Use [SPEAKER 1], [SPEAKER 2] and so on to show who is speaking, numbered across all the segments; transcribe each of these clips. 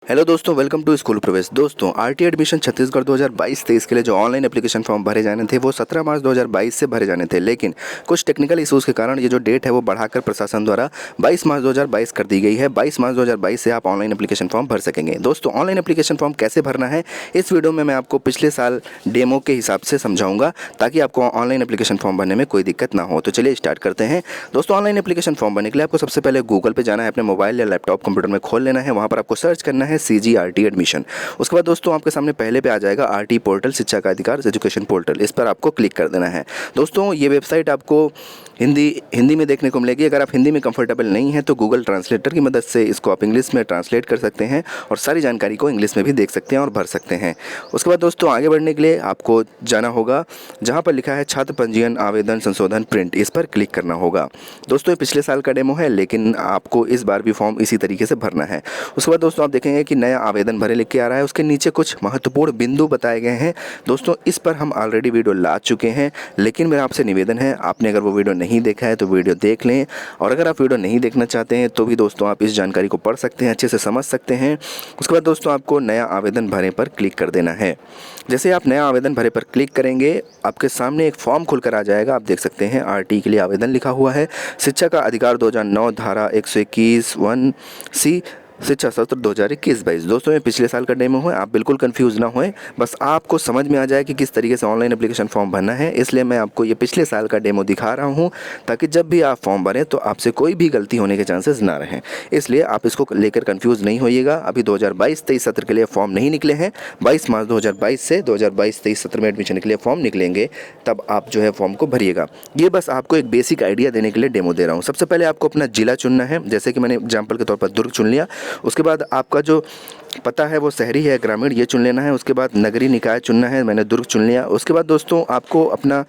[SPEAKER 1] Hello दोस्तों, welcome to school प्रवेश। दोस्तों, आरटी एडमिशन छत्तीसगढ़ 2022-23 के लिए जो ऑनलाइन एप्लीकेशन फॉर्म भरे जाने थे वो 17 मार्च 2022 से भरे जाने थे, लेकिन कुछ टेक्निकल इश्यूज़ के कारण ये जो डेट है वो बढ़ाकर प्रशासन द्वारा 22 मार्च 2022 कर दी गई है। 22 मार्च 2022 से आप ऑनलाइन एप्लीकेशन फॉर्म भर सकेंगे। दोस्तों, ऑनलाइन एप्लीकेशन फॉर्म कैसे भरना है इस वीडियो में मैं आपको पिछले साल डेमो के हिसाब से समझाऊंगा, ताकि आपको ऑनलाइन एप्लीकेशन फॉर्म भरने में कोई दिक्कत ना हो। तो चलिए स्टार्ट करते हैं। दोस्तों, ऑनलाइन एप्लीकेशन फॉर्म भरने के लिए आपको सबसे पहले गूगल पर जाना है, अपने मोबाइल या लैपटॉप कंप्यूटर में खोल लेना है। वहाँ पर आपको सर्च करना है CGRT एडमिशन। उसके बाद दोस्तों आपके सामने पहले पे आ जाएगा आरटी पोर्टल, शिक्षा का अधिकार एजुकेशन पोर्टल। इस पर आपको क्लिक कर देना है। दोस्तों, ये वेबसाइट आपको हिंदी में देखने को मिलेगी। अगर आप हिंदी में कंफर्टेबल नहीं है तो गूगल ट्रांसलेटर की मदद से इसको आप इंग्लिश में ट्रांसलेट कर सकते हैं और सारी जानकारी को इंग्लिश में भी देख सकते हैं और भर सकते हैं। उसके बाद दोस्तों आगे बढ़ने के लिए आपको जाना होगा जहाँ पर लिखा है छात्र पंजीयन आवेदन संशोधन प्रिंट। इस पर क्लिक करना होगा। दोस्तों, ये पिछले साल का डेमो है, लेकिन आपको इस बार भी फॉर्म इसी तरीके से भरना है। उसके बाद दोस्तों आप देखेंगे कि नया आवेदन भरे लिख के आ रहा है। उसके नीचे कुछ महत्वपूर्ण बिंदु बताए गए हैं। दोस्तों, इस पर हम ऑलरेडी वीडियो ला चुके हैं, लेकिन मेरा आपसे निवेदन है, आपने अगर वो वीडियो नहीं देखा है तो वीडियो देख लें, और अगर आप वीडियो नहीं देखना चाहते हैं तो भी दोस्तों आप इस जानकारी को पढ़ सकते हैं, अच्छे से समझ सकते हैं। उसके बाद दोस्तों आपको नया आवेदन भरे पर क्लिक कर देना है। जैसे आप नया आवेदन भरे पर क्लिक करेंगे, आपके सामने एक फॉर्म खुलकर आ जाएगा। आप देख सकते हैं आरटी के लिए आवेदन लिखा हुआ है। शिक्षा का अधिकार 2009 धारा 121(1)(c) शिक्षा सत्र 2021-22। दोस्तों, ये पिछले साल का डेमो है, आप बिल्कुल कंफ्यूज ना होएं, बस आपको समझ में आ जाए कि किस तरीके से ऑनलाइन एप्लीकेशन फॉर्म भरना है। इसलिए मैं आपको ये पिछले साल का डेमो दिखा रहा हूँ, ताकि जब भी आप फॉर्म भरें तो आपसे कोई भी गलती होने के चांसेस ना रहें। इसलिए आप इसको लेकर कंफ्यूज नहीं होइएगा। अभी 2022-23 सत्र के लिए फॉर्म नहीं निकले हैं। 22 मार्च 2022 से 2022-23 सत्र में एडमिशन के लिए फॉर्म निकलेंगे, तब आप जो है फॉर्म को भरिएगा। ये बस आपको एक बेसिक आइडिया देने के लिए डेमो दे रहा हूँ। सबसे पहले आपको अपना जिला चुनना है। जैसे कि मैंने एग्जाम्पल के तौर पर दुर्ग चुन लिया। उसके बाद आपका जो पता है वो शहरी है ग्रामीण, ये चुन लेना है। उसके बाद नगरीय निकाय चुनना है, मैंने दुर्ग चुन लिया। उसके बाद दोस्तों आपको अपना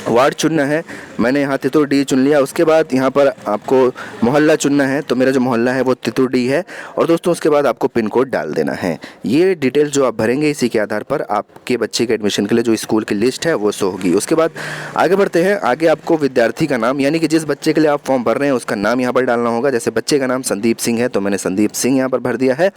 [SPEAKER 1] वार्ड चुनना है, मैंने यहाँ तितुर डी चुन लिया। उसके बाद यहाँ पर आपको मोहल्ला चुनना है, तो मेरा जो मोहल्ला है वो तितुर डी है। और दोस्तों उसके बाद आपको पिन कोड डाल देना है। ये डिटेल जो आप भरेंगे, इसी के आधार पर आपके बच्चे के एडमिशन के लिए जो स्कूल की लिस्ट है वो शो होगी। उसके बाद आगे बढ़ते हैं। आगे आपको विद्यार्थी का नाम, यानी कि जिस बच्चे के लिए आप फॉर्म भर रहे हैं उसका नाम यहाँ पर डालना होगा। जैसे बच्चे का नाम संदीप सिंह है, तो मैंने संदीप सिंह यहाँ पर भर दिया है।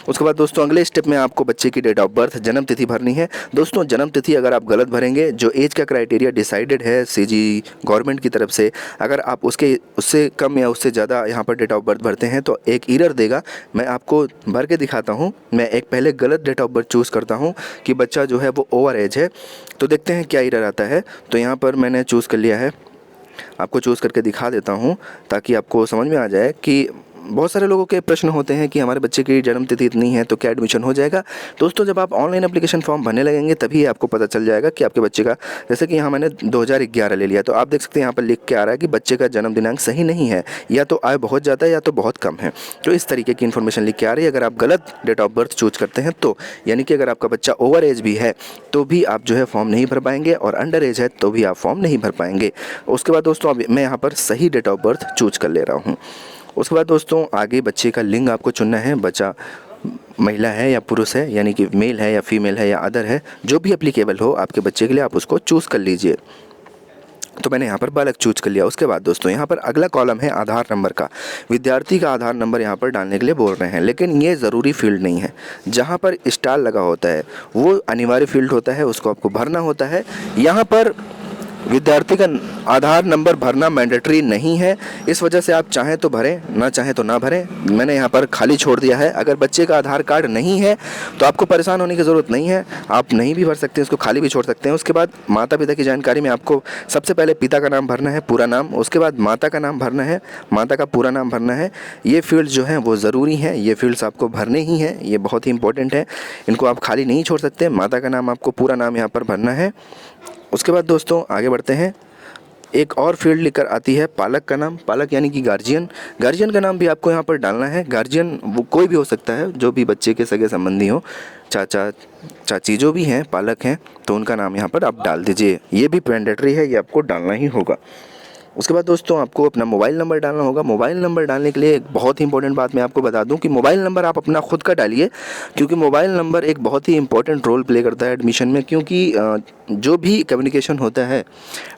[SPEAKER 1] उसके बाद दोस्तों अगले स्टेप में आपको बच्चे की डेट ऑफ बर्थ, जन्म तिथि भरनी है। दोस्तों, जन्म तिथि अगर आप गलत भरेंगे, जो एज का क्राइटेरिया डिसाइडेड है सीजी गवर्नमेंट की तरफ से, अगर आप उससे कम या उससे ज़्यादा यहाँ पर डेट ऑफ बर्थ भरते हैं तो एक एरर देगा। मैं आपको भर के दिखाता हूँ। मैं एक पहले गलत डेट ऑफ बर्थ चूज़ करता हूँ कि बच्चा जो है वो ओवर एज है, तो देखते हैं क्या एरर आता है। तो यहाँ पर मैंने चूज़ कर लिया है, आपको चूज़ करके दिखा देता हूँ ताकि आपको समझ में आ जाए कि बहुत सारे लोगों के प्रश्न होते हैं कि हमारे बच्चे की जन्म तिथि इतनी है तो क्या एडमिशन हो जाएगा। दोस्तों, जब आप ऑनलाइन एप्लीकेशन फॉर्म भरने लगेंगे तभी आपको पता चल जाएगा कि आपके बच्चे का, जैसे कि यहाँ मैंने 2011 ले लिया, तो आप देख सकते हैं यहाँ पर लिख के आ रहा है कि बच्चे का जन्म दिनांक सही नहीं है, या तो आय बहुत ज़्यादा है या तो बहुत कम है। तो इस तरीके की इन्फॉर्मेशन लिख के आ रही है। अगर आप गलत डेट ऑफ बर्थ चूज करते हैं तो, यानी कि अगर आपका बच्चा ओवर एज भी है तो भी आप जो है फॉर्म नहीं भर पाएंगे, और अंडर एज है तो भी आप फॉर्म नहीं भर पाएंगे। उसके बाद दोस्तों अब मैं यहाँ पर सही डेट ऑफ बर्थ चूज कर ले रहा हूँ। उसके बाद दोस्तों आगे बच्चे का लिंग आपको चुनना है। बच्चा महिला है या पुरुष है, यानी कि मेल है या फीमेल है या अदर है, जो भी एप्लीकेबल हो आपके बच्चे के लिए आप उसको चूज़ कर लीजिए। तो मैंने यहाँ पर बालक चूज कर लिया। उसके बाद दोस्तों यहाँ पर अगला कॉलम है आधार नंबर का। विद्यार्थी का आधार नंबर यहाँ पर डालने के लिए बोल रहे हैं, लेकिन ये ज़रूरी फील्ड नहीं है। जहाँ पर स्टार लगा होता है वो अनिवार्य फील्ड होता है, उसको आपको भरना होता है। यहाँ पर विद्यार्थी का आधार नंबर भरना मैंडेटरी नहीं है, इस वजह से आप चाहें तो भरें, ना चाहें तो ना भरें। मैंने यहाँ पर खाली छोड़ दिया है। अगर बच्चे का आधार कार्ड नहीं है तो आपको परेशान होने की ज़रूरत नहीं है, आप नहीं भी भर सकते हैं, उसको खाली भी छोड़ सकते हैं। उसके बाद माता पिता की जानकारी में आपको सबसे पहले पिता का नाम भरना है, पूरा नाम। उसके बाद माता का नाम भरना है, माता का पूरा नाम भरना है। ये फील्ड जो हैं वो ज़रूरी हैं, ये फील्ड्स आपको भरने ही हैं, ये बहुत ही इंपॉर्टेंट है, इनको आप खाली नहीं छोड़ सकते। माता का नाम, आपको पूरा नाम यहाँ पर भरना है। उसके बाद दोस्तों आगे बढ़ते हैं। एक और फील्ड लेकर आती है पालक का नाम। पालक यानी कि गार्जियन, गार्जियन का नाम भी आपको यहाँ पर डालना है। गार्जियन वो कोई भी हो सकता है, जो भी बच्चे के सगे संबंधी हो, चाचा चाची जो भी हैं पालक हैं, तो उनका नाम यहाँ पर आप डाल दीजिए। ये भी मैंडेटरी है, ये आपको डालना ही होगा। उसके बाद दोस्तों आपको अपना मोबाइल नंबर डालना होगा। मोबाइल नंबर डालने के लिए एक बहुत ही इंपॉर्टेंट बात मैं आपको बता दूं कि मोबाइल नंबर आप अपना खुद का डालिए, क्योंकि मोबाइल नंबर एक बहुत ही इंपॉर्टेंट रोल प्ले करता है एडमिशन में। क्योंकि जो भी कम्युनिकेशन होता है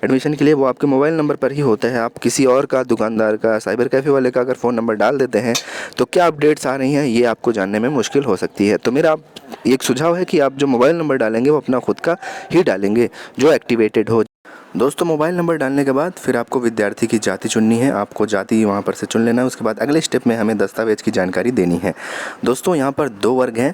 [SPEAKER 1] एडमिशन के लिए वो आपके मोबाइल नंबर पर ही होता है। आप किसी और का, दुकानदार का, साइबर कैफ़े वाले का अगर फ़ोन नंबर डाल देते हैं तो क्या अपडेट्स आ रही हैं ये आपको जानने में मुश्किल हो सकती है। तो मेरा एक सुझाव है कि आप जो मोबाइल नंबर डालेंगे वो अपना खुद का ही डालेंगे जो एक्टिवेटेड हो। दोस्तों मोबाइल नंबर डालने के बाद फिर आपको विद्यार्थी की जाति चुननी है। आपको जाति वहाँ पर से चुन लेना है। उसके बाद अगले स्टेप में हमें दस्तावेज़ की जानकारी देनी है। दोस्तों यहाँ पर 2 वर्ग हैं,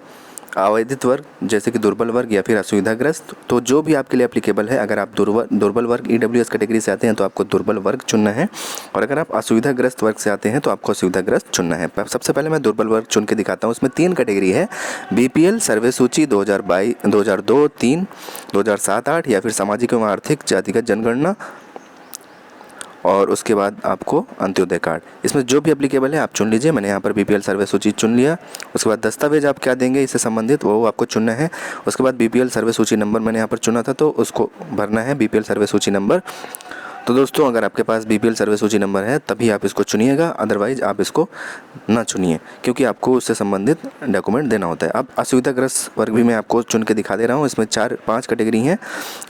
[SPEAKER 1] आवेदित वर्ग जैसे कि दुर्बल वर्ग या फिर असुविधाग्रस्त। तो जो भी आपके लिए एप्लीकेबल है, अगर आप दुर्बल वर्ग ईडब्ल्यूएस कैटेगरी से आते हैं तो आपको दुर्बल वर्ग चुनना है, और अगर आप असुविधाग्रस्त वर्ग से आते हैं तो आपको असुविधाग्रस्त चुनना है। सबसे पहले मैं दुर्बल वर्ग चुन के दिखाता हूँ। उसमें 3 कैटेगरी है, बीपीएल, सर्वे सूची 2022, 2002, 3, 2007, 8 या फिर सामाजिक एवं आर्थिक जातिगत जनगणना, और उसके बाद आपको अंत्योदय कार्ड। इसमें जो भी एप्लीकेबल है आप चुन लीजिए। मैंने यहाँ पर बीपीएल सर्वे सूची चुन लिया। उसके बाद दस्तावेज आप क्या देंगे इससे संबंधित वो आपको चुनना है। उसके बाद बीपीएल सर्वे सूची नंबर मैंने यहाँ पर चुना था तो उसको भरना है, बीपीएल सर्वे सूची नंबर। तो दोस्तों अगर आपके पास बीपीएल सर्वे सूची नंबर है तभी आप इसको चुनिएगा, अदरवाइज़ आप इसको ना चुनिए, क्योंकि आपको उससे संबंधित डॉक्यूमेंट देना होता है। अब असुविधाग्रस्त वर्ग भी मैं आपको चुन के दिखा दे रहा हूँ। इसमें 4-5 कैटेगरी हैं,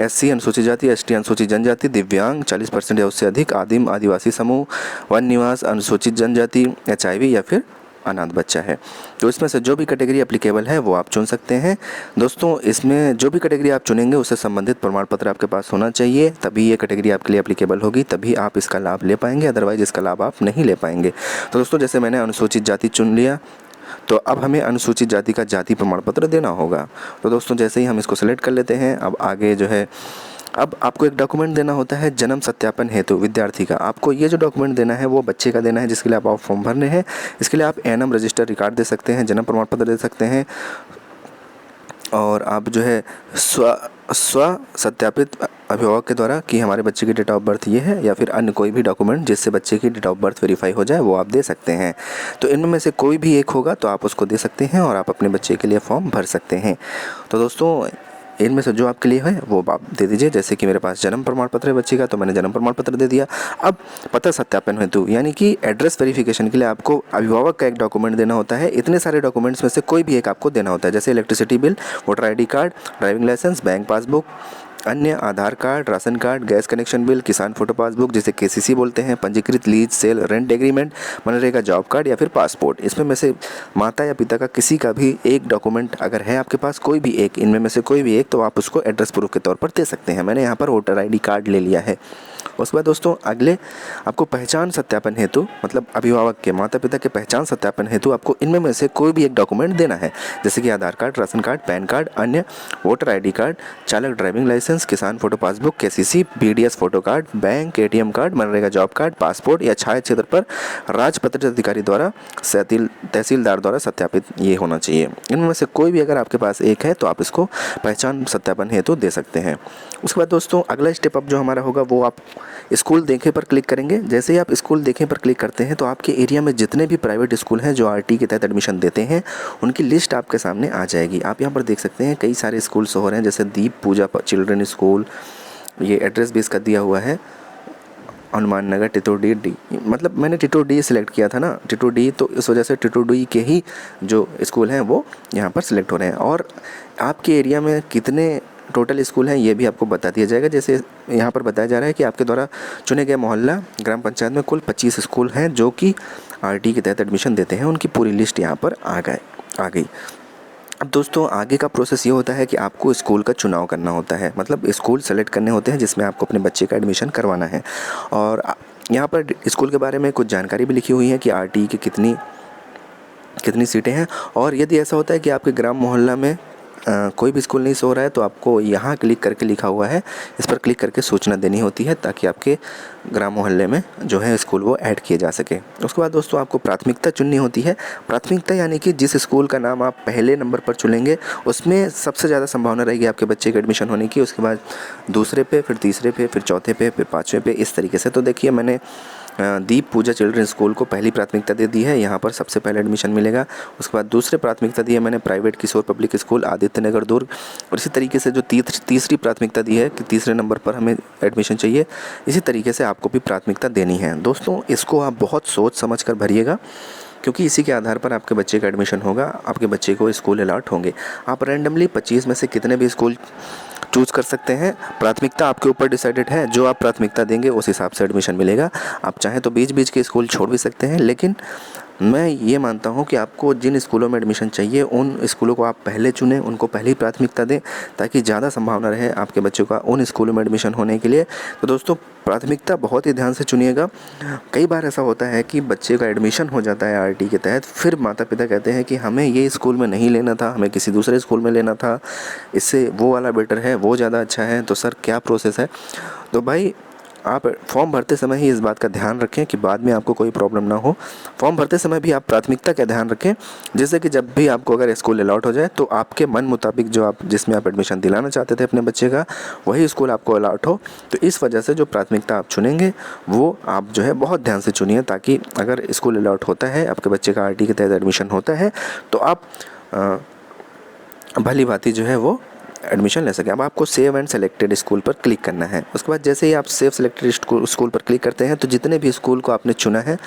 [SPEAKER 1] एससी अनुसूचित जाति, एसटी अनुसूचित जनजाति, दिव्यांग 40% या उससे अधिक, आदिम आदिवासी समूह, वन निवास, अनुसूचित जनजाति, एचआईवी या फिर अनाथ बच्चा है। तो इसमें से जो भी कैटेगरी एप्लीकेबल है वो आप चुन सकते हैं। दोस्तों इसमें जो भी कैटेगरी आप चुनेंगे उससे संबंधित प्रमाण पत्र आपके पास होना चाहिए, तभी ये कैटेगरी आपके लिए एप्लीकेबल होगी, तभी आप इसका लाभ ले पाएंगे, अदरवाइज इसका लाभ आप नहीं ले पाएंगे। तो दोस्तों जैसे मैंने अनुसूचित जाति चुन लिया तो अब हमें अनुसूचित जाति का जाति प्रमाण पत्र देना होगा। तो दोस्तों जैसे ही हम इसको सेलेक्ट कर लेते हैं, अब आगे जो है अब आपको एक डॉक्यूमेंट देना होता है जन्म सत्यापन हेतु विद्यार्थी का। आपको ये जो डॉक्यूमेंट देना है वो बच्चे का देना है जिसके लिए आप फॉर्म भरने हैं। इसके लिए आप एनएम रजिस्टर रिकॉर्ड दे सकते हैं, जन्म प्रमाण पत्र दे सकते हैं, और आप जो है स्व सत्यापित अभिभावक के द्वारा कि हमारे बच्चे की डेट ऑफ बर्थ ये है, या फिर अन्य कोई भी डॉक्यूमेंट जिससे बच्चे की डेट ऑफ बर्थ वेरीफाई हो जाए वो आप दे सकते हैं। तो इनमें से कोई भी एक होगा तो आप उसको दे सकते हैं और आप अपने बच्चे के लिए फॉर्म भर सकते हैं। तो दोस्तों इनमें से जो आपके लिए है वो आप दे दीजिए। जैसे कि मेरे पास जन्म प्रमाण पत्र है बच्चे का तो मैंने जन्म प्रमाण पत्र दे दिया। अब पता सत्यापन हेतु यानी कि एड्रेस वेरिफिकेशन के लिए आपको अभिभावक का एक डॉक्यूमेंट देना होता है। इतने सारे डॉक्यूमेंट्स में से कोई भी एक आपको देना होता है, जैसे electricity bill, voter ID card, driving licence, bank passbook, अन्य Aadhaar card, ration card, gas connection bill, किसान फोटो पासबुक जिसे केसीसी बोलते हैं, पंजीकृत lease sale rent agreement, MNREGA job card या फिर पासपोर्ट। इसमें में से माता या पिता का किसी का भी एक डॉक्यूमेंट अगर है आपके पास, कोई भी एक, इनमें में से कोई भी एक, तो आप उसको एड्रेस प्रूफ के तौर पर दे सकते हैं। मैंने यहाँ पर वोटर आईडी कार्ड ले लिया है। उसके बाद दोस्तों अगले आपको पहचान सत्यापन हेतु, मतलब अभिभावक के, माता पिता के पहचान सत्यापन हेतु आपको इनमें में से कोई भी एक डॉक्यूमेंट देना है, जैसे कि Aadhaar card, ration card, PAN card, अन्य वोटर आईडी कार्ड, चालक ड्राइविंग लाइसेंस, किसान photo passbook, KCC, BDS photo card, bank ATM card, MNREGA job card, passport या छाया क्षेत्र पर राजपत्रित अधिकारी द्वारा तहसीलदार द्वारा सत्यापित ये होना चाहिए। इनमें से कोई भी अगर आपके पास एक है तो आप इसको पहचान सत्यापन हेतु दे सकते हैं। उसके बाद दोस्तों अगला स्टेप अब जो हमारा होगा वो आप स्कूल देखें पर क्लिक करेंगे। जैसे ही आप स्कूल देखें पर क्लिक करते हैं तो आपके एरिया में जितने भी प्राइवेट स्कूल हैं जो आरटी के तहत एडमिशन देते हैं उनकी लिस्ट आपके सामने आ जाएगी। आप यहाँ पर देख सकते हैं कई सारे स्कूल्स हो रहे हैं, जैसे दीप पूजा चिल्ड्रन स्कूल, ये एड्रेस भी इसका दिया हुआ है, हनुमान नगर, टिटोर डी, मतलब मैंने टिटोर डी सिलेक्ट किया था ना, टिटोर डी, तो इस वजह से टिटोर डी के ही जो स्कूल हैं वो यहाँ पर सिलेक्ट हो रहे हैं। और आपके एरिया में कितने टोटल स्कूल हैं ये भी आपको बता दिया जाएगा। जैसे यहाँ पर बताया जा रहा है कि आपके द्वारा चुने गए मोहल्ला ग्राम पंचायत में कुल 25 स्कूल हैं जो कि आरटी के तहत एडमिशन देते हैं, उनकी पूरी लिस्ट यहाँ पर आ गई। अब दोस्तों आगे का प्रोसेस ये होता है कि आपको स्कूल का चुनाव करना होता है, मतलब स्कूल सेलेक्ट करने होते हैं जिसमें आपको अपने बच्चे का एडमिशन करवाना है। और यहाँ पर स्कूल के बारे में कुछ जानकारी भी लिखी हुई है कि आरटी की कितनी सीटें हैं। और यदि ऐसा होता है कि आपके ग्राम मोहल्ला में कोई भी स्कूल नहीं सो रहा है तो आपको यहाँ क्लिक करके लिखा हुआ है, इस पर क्लिक करके सूचना देनी होती है ताकि आपके ग्राम मोहल्ले में जो है स्कूल वो ऐड किए जा सके। उसके बाद दोस्तों आपको प्राथमिकता चुननी होती है। प्राथमिकता यानी कि जिस स्कूल का नाम आप पहले नंबर पर चुनेंगे उसमें सबसे ज़्यादा संभावना रहेगी आपके बच्चे के एडमिशन होने की। उसके बाद दूसरे पे, फिर तीसरे पे, फिर चौथे पे, फिर पाँचवें पे, इस तरीके से। तो देखिए मैंने दीप पूजा चिल्ड्रन स्कूल को पहली प्राथमिकता दे दी है, यहाँ पर सबसे पहले एडमिशन मिलेगा। उसके बाद दूसरे प्राथमिकता दी है मैंने प्राइवेट किशोर पब्लिक स्कूल आदित्य नगर दुर्ग, और इसी तरीके से जो तीसरी प्राथमिकता दी है कि तीसरे नंबर पर हमें एडमिशन चाहिए, इसी तरीके से आपको भी प्राथमिकता देनी है। दोस्तों इसको आप बहुत सोच समझ कर भरिएगा, क्योंकि इसी के आधार पर आपके बच्चे का एडमिशन होगा, आपके बच्चे को स्कूल अलॉट होंगे। आप रैंडमली 25 में से कितने भी स्कूल चूज़ कर सकते हैं, प्राथमिकता आपके ऊपर डिसाइडेड है। जो आप प्राथमिकता देंगे उस हिसाब से एडमिशन मिलेगा। आप चाहें तो बीच बीच के स्कूल छोड़ भी सकते हैं, लेकिन मैं ये मानता हूँ कि आपको जिन स्कूलों में एडमिशन चाहिए उन स्कूलों को आप पहले चुनें, उनको पहली प्राथमिकता दें, ताकि ज़्यादा संभावना रहे आपके बच्चों का उन स्कूलों में एडमिशन होने के लिए। तो दोस्तों प्राथमिकता बहुत ही ध्यान से चुनिएगा। कई बार ऐसा होता है कि बच्चे का एडमिशन हो जाता है आरटी के तहत, फिर माता पिता कहते हैं कि हमें ये स्कूल में नहीं लेना था, हमें किसी दूसरे स्कूल में लेना था, इससे वो वाला बेटर है, वो ज़्यादा अच्छा है। तो सर क्या प्रोसेस है? तो भाई आप फॉर्म भरते समय ही इस बात का ध्यान रखें कि बाद में आपको कोई प्रॉब्लम ना हो। फॉर्म भरते समय भी आप प्राथमिकता का ध्यान रखें, जैसे कि जब भी आपको अगर स्कूल अलॉट हो जाए तो आपके मन मुताबिक जो आप जिसमें आप एडमिशन दिलाना चाहते थे अपने बच्चे का, वही स्कूल आपको अलॉट हो। तो इस वजह से जो प्राथमिकता आप चुनेंगे वो आप जो है बहुत ध्यान से चुनिए, ताकि अगर स्कूल अलॉट होता है, आपके बच्चे का आरटी के तहत एडमिशन होता है, तो आप भली भांति जो है वो एडमिशन ले सकें। अब आपको सेव एंड सेलेक्टेड स्कूल पर क्लिक करना है। उसके बाद जैसे ही आप सेव सेलेक्टेड स्कूल पर क्लिक करते हैं तो जितने भी स्कूल को आपने चुना है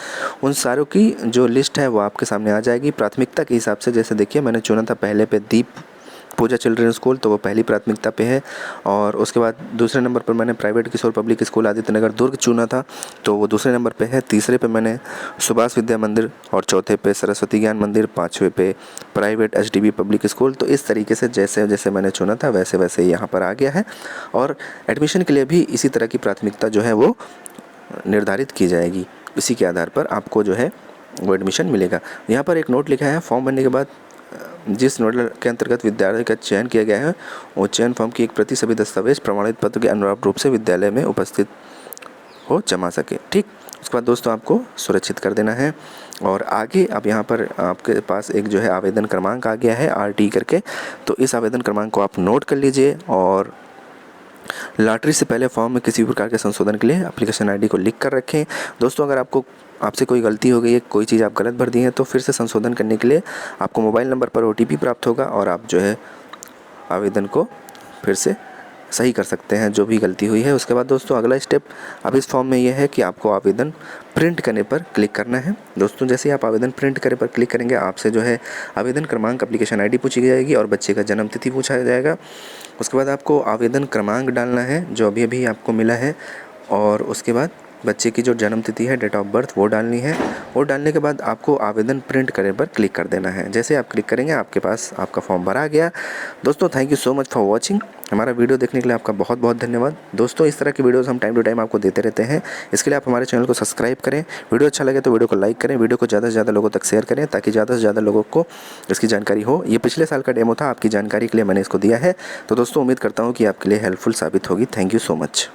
[SPEAKER 1] उन सारों की जो लिस्ट है वो आपके सामने आ जाएगी प्राथमिकता के हिसाब से। जैसे देखिए मैंने चुना था पहले पे दीप पूजा चिल्ड्रन स्कूल, तो वो पहली प्राथमिकता पे है। और उसके बाद दूसरे नंबर पर मैंने प्राइवेट किशोर पब्लिक स्कूल आदित्य नगर दुर्ग चुना था, तो वो दूसरे नंबर पे है। तीसरे पे मैंने सुभाष विद्या मंदिर, और चौथे पे सरस्वती ज्ञान मंदिर, पाँचवें पे प्राइवेट एचडीबी पब्लिक स्कूल। तो इस तरीके से जैसे जैसे मैंने चुना था वैसे वैसे यहाँ पर आ गया है। और एडमिशन के लिए भी इसी तरह की प्राथमिकता जो है वो निर्धारित की जाएगी, इसी के आधार पर आपको जो है वो एडमिशन मिलेगा। यहाँ पर एक नोट लिखा है, फॉर्म भरने के बाद जिस नोडल के अंतर्गत विद्यालय का चयन किया गया है वो चयन फॉर्म की एक प्रति सभी दस्तावेज प्रमाणित पत्र के अनुरूप रूप से विद्यालय में उपस्थित हो जमा सके। ठीक, उसके बाद दोस्तों आपको सुरक्षित कर देना है। और आगे अब यहाँ पर आपके पास एक जो है आवेदन क्रमांक आ गया है आरटी करके, तो इस आवेदन क्रमांक को आप नोट कर लीजिए। और लॉटरी से पहले फॉर्म में किसी भी प्रकार के संशोधन के लिए एप्लीकेशन आईडी को लिख कर रखें। दोस्तों अगर आपसे कोई गलती हो गई है, कोई चीज़ आप गलत भर दी है, तो फिर से संशोधन करने के लिए आपको मोबाइल नंबर पर ओटीपी प्राप्त होगा और आप जो है आवेदन को फिर से सही कर सकते हैं जो भी गलती हुई है। उसके बाद दोस्तों अगला स्टेप अब इस फॉर्म में यह है कि आपको आवेदन प्रिंट करने पर क्लिक करना है। दोस्तों जैसे ही आप आवेदन प्रिंट करने पर क्लिक करेंगे आपसे जो है आवेदन क्रमांक, एप्लीकेशन आईडी पूछी जाएगी और बच्चे का जन्म तिथि पूछा जाएगा। उसके बाद आपको आवेदन क्रमांक डालना है जो अभी अभी आपको मिला है, और उसके बाद बच्चे की जो जन्म तिथि है, डेट ऑफ बर्थ, वो डालनी है। वो डालने के बाद आपको आवेदन प्रिंट करने पर क्लिक कर देना है। जैसे आप क्लिक करेंगे आपके पास आपका फॉर्म भरा गया। दोस्तों thank you so much for watching. हमारा वीडियो देखने के लिए आपका बहुत बहुत धन्यवाद। दोस्तों इस तरह की वीडियोस हम टाइम टू टाइम आपको देते रहते हैं, इसके लिए आप हमारे चैनल को सब्सक्राइब करें। वीडियो अच्छा लगे तो वीडियो को लाइक करें, वीडियो को ज़्यादा से ज़्यादा लोगों तक शेयर करें ताकि ज़्यादा से ज़्यादा लोगों को इसकी जानकारी हो। ये पिछले साल का डेमो था, आपकी जानकारी के लिए मैंने इसको दिया है। तो दोस्तों उम्मीद करता हूँ कि आपके लिए हेल्पफुल साबित होगी। Thank you so much.